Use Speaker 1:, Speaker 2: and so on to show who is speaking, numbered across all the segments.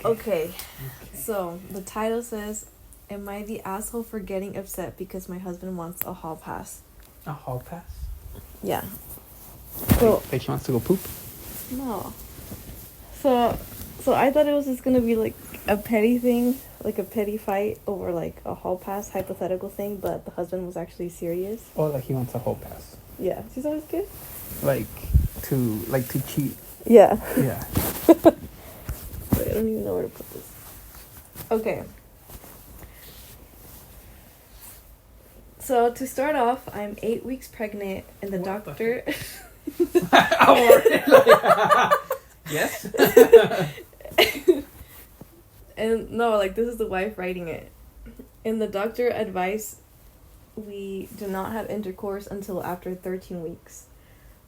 Speaker 1: Okay. So the title says, "Am I the asshole for getting upset because my husband wants a hall pass?"
Speaker 2: A hall pass?
Speaker 1: Yeah. So
Speaker 2: Like he wants to go poop?
Speaker 1: no. So I thought it was just gonna be like a petty thing, like a petty fight over like a hall pass hypothetical thing, but the husband was actually serious.
Speaker 2: Oh, like he wants a hall pass.
Speaker 1: Yeah. She's always good.
Speaker 2: Like to cheat.
Speaker 1: Yeah.
Speaker 2: Yeah.
Speaker 1: Wait, I don't even know where to put this. Okay. So to start off, I'm 8 weeks pregnant, and the
Speaker 2: What
Speaker 1: doctor.
Speaker 2: Yes.
Speaker 1: And no, like this is the wife writing it. And the doctor advised we do not have intercourse until after 13 weeks.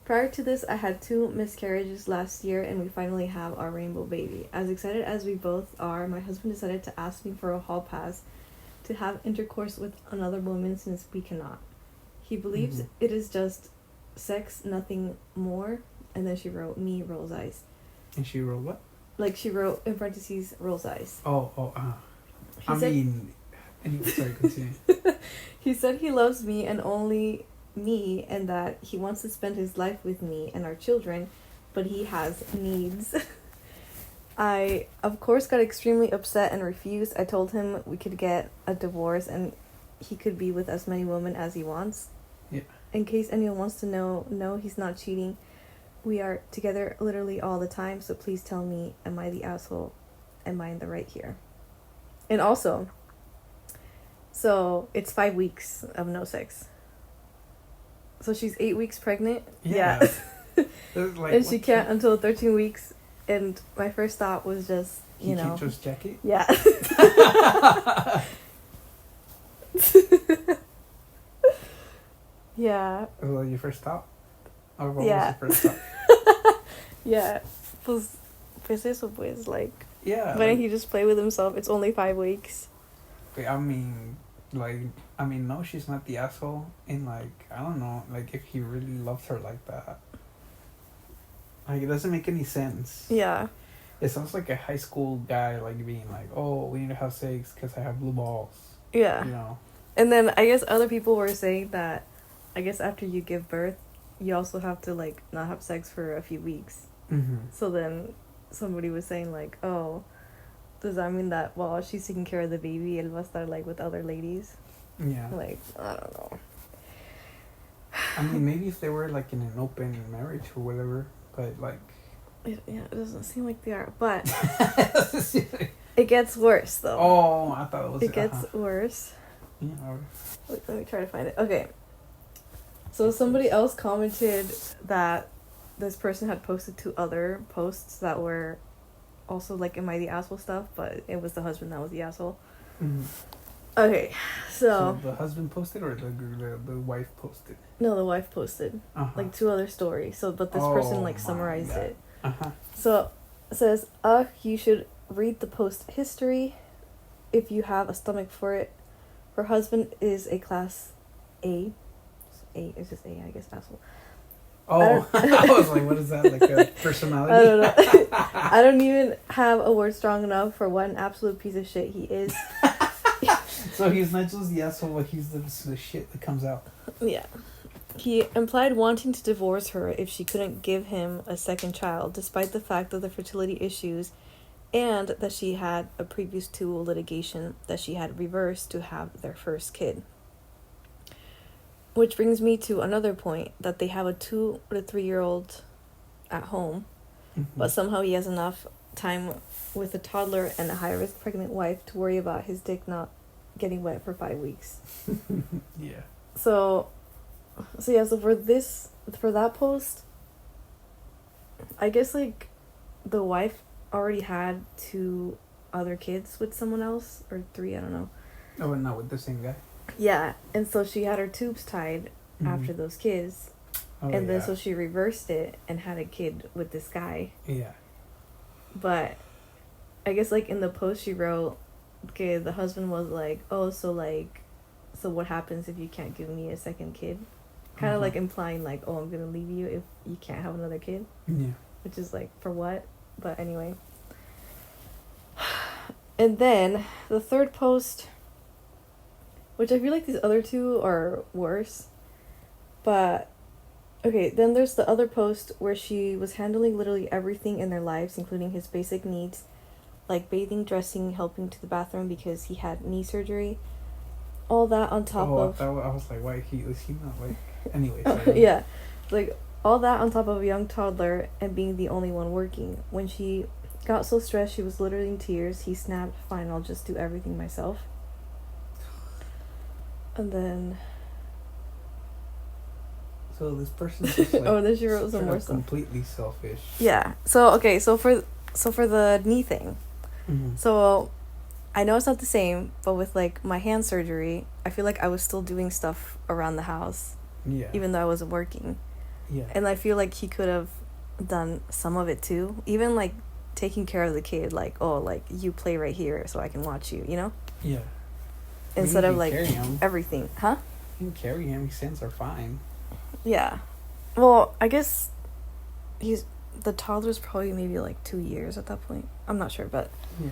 Speaker 1: Prior to this, I had 2 miscarriages last year, and we finally have our rainbow baby. As excited as we both are, my husband decided to ask me for a hall pass to have intercourse with another woman since we cannot. He believes it is just sex, nothing more. And then she wrote, "Me rolls eyes."
Speaker 2: And she wrote what?
Speaker 1: Like she wrote in parentheses, "rolls eyes."
Speaker 2: Sorry, continue.
Speaker 1: He said he loves me and only me, and that he wants to spend his life with me and our children, but he has needs. I, of course, got extremely upset and refused. I told him we could get a divorce and he could be with as many women as he wants.
Speaker 2: Yeah.
Speaker 1: In case anyone wants to know, no, he's not cheating. We are together literally all the time, so please tell me, am I the asshole? Am I in the right here? And also, so it's 5 weeks of no sex. So she's 8 weeks pregnant.
Speaker 2: Yeah.
Speaker 1: Like, and she can't until 13 weeks. And my first thought was just, you know.
Speaker 2: Can't just check it?
Speaker 1: Yeah. Yeah.
Speaker 2: Was that your first thought? Or what
Speaker 1: Yeah.
Speaker 2: was your first thought?
Speaker 1: Yeah. Pues eso pues, like.
Speaker 2: Yeah.
Speaker 1: Why didn't he just play with himself? It's only 5 weeks.
Speaker 2: I mean, no, she's not the asshole. And, like, I don't know, like, if he really loves her like that. Like, it doesn't make any sense.
Speaker 1: Yeah.
Speaker 2: It sounds like a high school guy, like, being like, oh, we need to have sex because I have blue balls.
Speaker 1: Yeah.
Speaker 2: You know?
Speaker 1: And then I guess other people were saying that, I guess after you give birth, you also have to, like, not have sex for a few weeks.
Speaker 2: Mm-hmm.
Speaker 1: So then somebody was saying, like, oh, does that mean that while she's taking care of the baby, él va a estar, like, with other ladies?
Speaker 2: Yeah.
Speaker 1: Like, I don't know.
Speaker 2: I mean, maybe if they were, like, in an open marriage or whatever, but, like...
Speaker 1: It doesn't seem like they are, but... It gets worse, though.
Speaker 2: Oh, I thought it was...
Speaker 1: It gets worse.
Speaker 2: Yeah.
Speaker 1: Wait, let me try to find it. Okay. So somebody else commented that this person had posted 2 other posts that were also, like, am I the asshole stuff, but it was the husband that was the asshole.
Speaker 2: Mm-hmm.
Speaker 1: Okay,
Speaker 2: so the husband posted or the wife posted?
Speaker 1: No, the wife posted.
Speaker 2: Uh-huh.
Speaker 1: Like 2 other stories. So, but this person, like, summarized it.
Speaker 2: Uh-huh.
Speaker 1: So, it says, you should read the post history if you have a stomach for it. Her husband is a class A. It's just A, I guess, asshole.
Speaker 2: Oh, I was like, what is that? Like a personality?
Speaker 1: I don't know. I don't even have a word strong enough for what an absolute piece of shit he is.
Speaker 2: So he's not just the asshole, but he's the shit that comes out.
Speaker 1: Yeah. He implied wanting to divorce her if she couldn't give him a second child, despite the fact of the fertility issues and that she had a previous 2 litigation that she had reversed to have their first kid. Which brings me to another point, that they have a 2 or 3-year-old at home, but somehow he has enough time with a toddler and a high-risk pregnant wife to worry about his dick not getting wet for 5 weeks.
Speaker 2: Yeah.
Speaker 1: So for that post, I guess, like, the wife already had 2 other kids with someone else, or 3, I don't know.
Speaker 2: Oh, and not with the same guy?
Speaker 1: Yeah, and so she had her tubes tied after those kids, and then so she reversed it and had a kid with this guy.
Speaker 2: Yeah.
Speaker 1: But I guess, like, in the post she wrote, okay, the husband was like, oh, so what happens if you can't give me a second kid? Kind of like implying, like, oh, I'm gonna leave you if you can't have another kid.
Speaker 2: Yeah.
Speaker 1: Which is like, for what? But anyway. And then the third post, which I feel like these other two are worse, but okay, then there's the other post where she was handling literally everything in their lives, including his basic needs, like bathing, dressing, helping to the bathroom because he had knee surgery. All that on top of...
Speaker 2: I was like, why is he not like... Anyways.
Speaker 1: Yeah. Like, all that on top of a young toddler and being the only one working. When she got so stressed she was literally in tears, he snapped, fine, I'll just do everything myself. And then...
Speaker 2: So this person's just like...
Speaker 1: oh, then she wrote some more stuff.
Speaker 2: Completely selfish.
Speaker 1: Yeah. So, okay, so for the knee thing.
Speaker 2: Mm-hmm.
Speaker 1: So, I know it's not the same, but with, like, my hand surgery, I feel like I was still doing stuff around the house.
Speaker 2: Yeah.
Speaker 1: Even though I wasn't working.
Speaker 2: Yeah.
Speaker 1: And I feel like he could have done some of it, too. Even, like, taking care of the kid. Like, oh, like, you play right here so I can watch you, you know?
Speaker 2: Yeah.
Speaker 1: Instead of, like, everything. Huh?
Speaker 2: You can carry him. His hands are fine.
Speaker 1: Yeah. Well, I guess the toddler's probably maybe, like, 2 years at that point. I'm not sure, but...
Speaker 2: Yeah.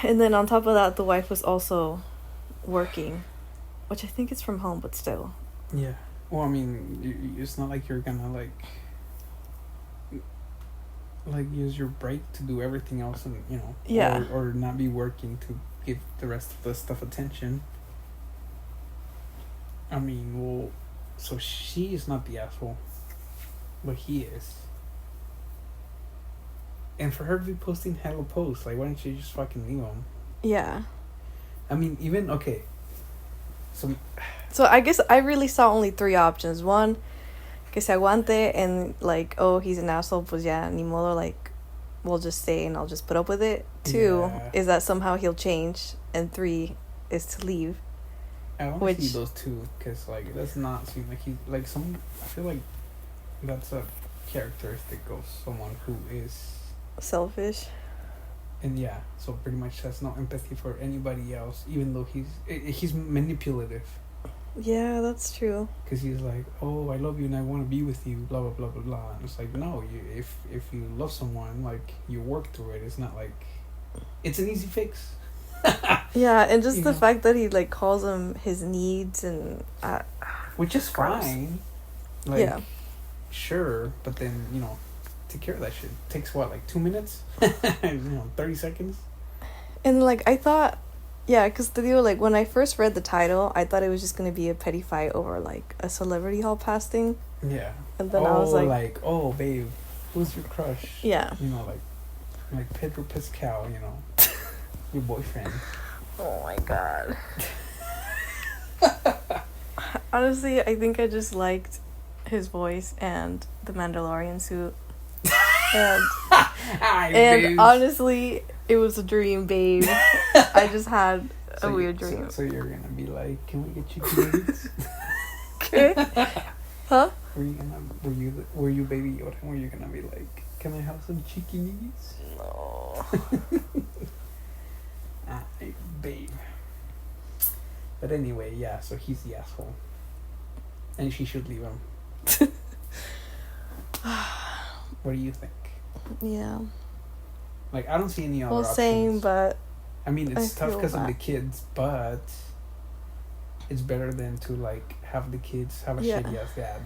Speaker 1: And then on top of that, the wife was also working, which I think is from home, but still.
Speaker 2: Yeah. Well, I mean, it's not like you're gonna like use your break to do everything else, and
Speaker 1: yeah,
Speaker 2: or not be working to give the rest of the stuff attention. I mean, well, so she is not the asshole, but he is. And for her to be posting hella posts, like, why don't you just fucking leave him?
Speaker 1: Yeah.
Speaker 2: I mean, even, okay.
Speaker 1: So I guess I really saw only 3 options. 1, que se aguante, and, like, oh, he's an asshole, pues ya, ni modo, like, we'll just stay and I'll just put up with it. 2, is that somehow he'll change. And 3 is to leave.
Speaker 2: I want to see those 2, because, like, it does not seem like he, like, I feel like that's a characteristic of someone who is...
Speaker 1: selfish.
Speaker 2: And yeah, so pretty much has no empathy for anybody else, even though he's manipulative.
Speaker 1: Yeah, that's true.
Speaker 2: Because he's like, oh, I love you and I want to be with you, blah blah blah blah blah. And it's like, no, if you love someone, like, you work through it. It's not like it's an easy fix.
Speaker 1: Yeah, and just the fact that he, like, calls him his needs and
Speaker 2: which is
Speaker 1: gross.
Speaker 2: Fine. Like,
Speaker 1: yeah,
Speaker 2: sure, but then take care of that shit. Takes what, like 2 minutes? 30 seconds?
Speaker 1: And, like, I thought, yeah, because the deal, like, when I first read the title, I thought it was just going to be a petty fight over, like, a celebrity hall pass thing.
Speaker 2: Yeah.
Speaker 1: And then I was like,
Speaker 2: oh, babe, who's your crush?
Speaker 1: Yeah.
Speaker 2: Like Pedro Pascal, your boyfriend.
Speaker 1: Oh my god. Honestly, I think I just liked his voice and the Mandalorian suit. And honestly, it was a dream, babe. I just had a weird dream.
Speaker 2: So you're gonna be like, can we get chicken nuggets?
Speaker 1: Okay. Huh?
Speaker 2: Were you Baby Yoda? Were you gonna be like, can I have some chicken nuggets?
Speaker 1: No.
Speaker 2: Babe. But anyway, yeah. So he's the asshole, and she should leave him. What do you think?
Speaker 1: Yeah.
Speaker 2: Like, I don't see any other options.
Speaker 1: Same, but...
Speaker 2: I mean, it's tough because of the kids, but it's better than to, like, have the kids have a shitty-ass dad.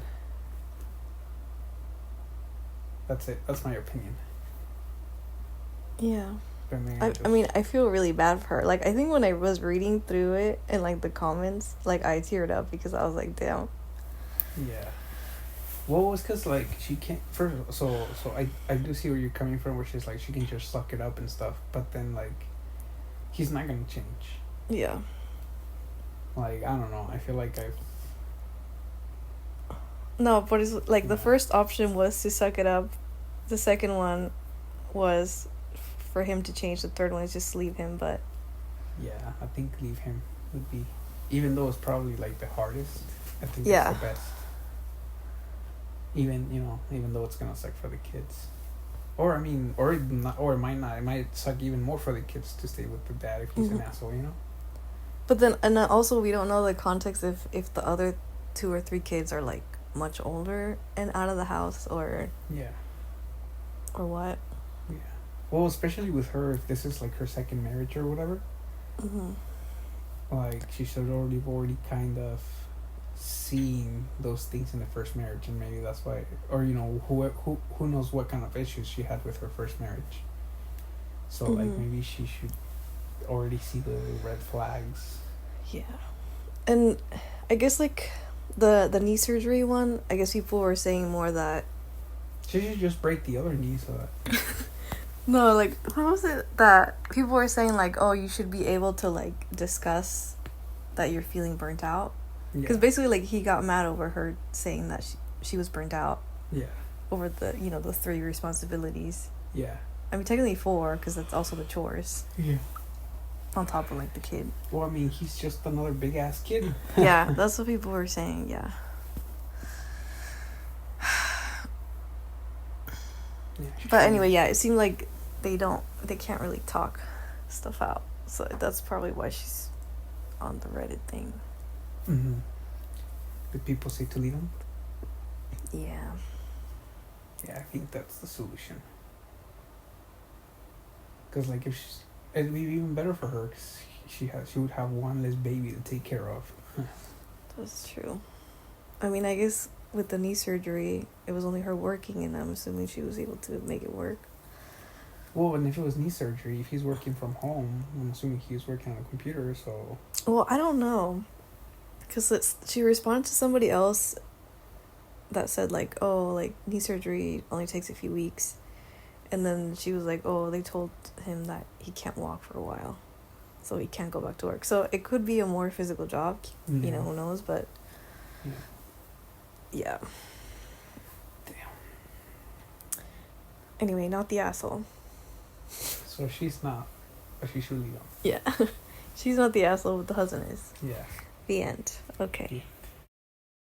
Speaker 2: That's it. That's my opinion.
Speaker 1: Yeah. I mean, I feel really bad for her. Like, I think when I was reading through it and, like, the comments, like, I teared up because I was like, damn.
Speaker 2: Yeah. Well, it's because, like, she can't... So I do see where you're coming from, where she's like, she can just suck it up and stuff. But then, like, he's not going to change.
Speaker 1: Yeah.
Speaker 2: Like, I don't know. I feel like
Speaker 1: No, but it's, like, the first option was to suck it up. The second one was for him to change. The third one is just leave him, but...
Speaker 2: Yeah, I think leave him would be... Even though it's probably, like, the hardest, I think it's the best. Even though it's gonna suck for the kids, or it might not. It might suck even more for the kids to stay with the dad if he's an asshole,
Speaker 1: But then, and then also, we don't know the context if the other 2 or 3 kids are, like, much older and out of the house, or
Speaker 2: or
Speaker 1: what.
Speaker 2: Yeah. Well, especially with her, if this is like her second marriage or whatever,
Speaker 1: Mm-hmm.
Speaker 2: like she should already kind of seen those things in the first marriage, and maybe that's why, or you know, who knows what kind of issues she had with her first marriage. So like maybe she should already see the red flags.
Speaker 1: Yeah, and I guess like the knee surgery one, I guess people were saying more that
Speaker 2: She should just break the other knee so that.
Speaker 1: no, like what was it that people were saying like, oh, you should be able to like discuss that you're feeling burnt out, because basically like he got mad over her saying that she was burnt out.
Speaker 2: Yeah.
Speaker 1: Over the the 3 responsibilities.
Speaker 2: Yeah.
Speaker 1: I mean technically 4 because that's also the chores.
Speaker 2: Yeah.
Speaker 1: On top of like the kid.
Speaker 2: Well, I mean, he's just another big ass kid.
Speaker 1: Yeah, that's what people were saying. Yeah. But anyway, yeah, it seemed like they can't really talk stuff out. So that's probably why she's on the Reddit thing.
Speaker 2: Mm-hmm. Did people say to leave him?
Speaker 1: Yeah.
Speaker 2: Yeah, I think that's the solution. Because like if she's, it'd be even better for her because she would have one less baby to take care of.
Speaker 1: That's true. I mean, I guess with the knee surgery, it was only her working, and I'm assuming she was able to make it work.
Speaker 2: Well, and if it was knee surgery, if he's working from home, I'm assuming he was working on a computer, so...
Speaker 1: Well, I don't know. Because she responded to somebody else that said, like, oh, like, knee surgery only takes a few weeks. And then she was like, oh, they told him that he can't walk for a while. So he can't go back to work. So it could be a more physical job.
Speaker 2: Yeah.
Speaker 1: You know, who knows? But, yeah.
Speaker 2: Damn.
Speaker 1: Anyway, not the asshole.
Speaker 2: So she's not, but she should leave him.
Speaker 1: Yeah. She's not the asshole, but the husband is.
Speaker 2: Yeah.
Speaker 1: The end. Okay.
Speaker 2: Yeah.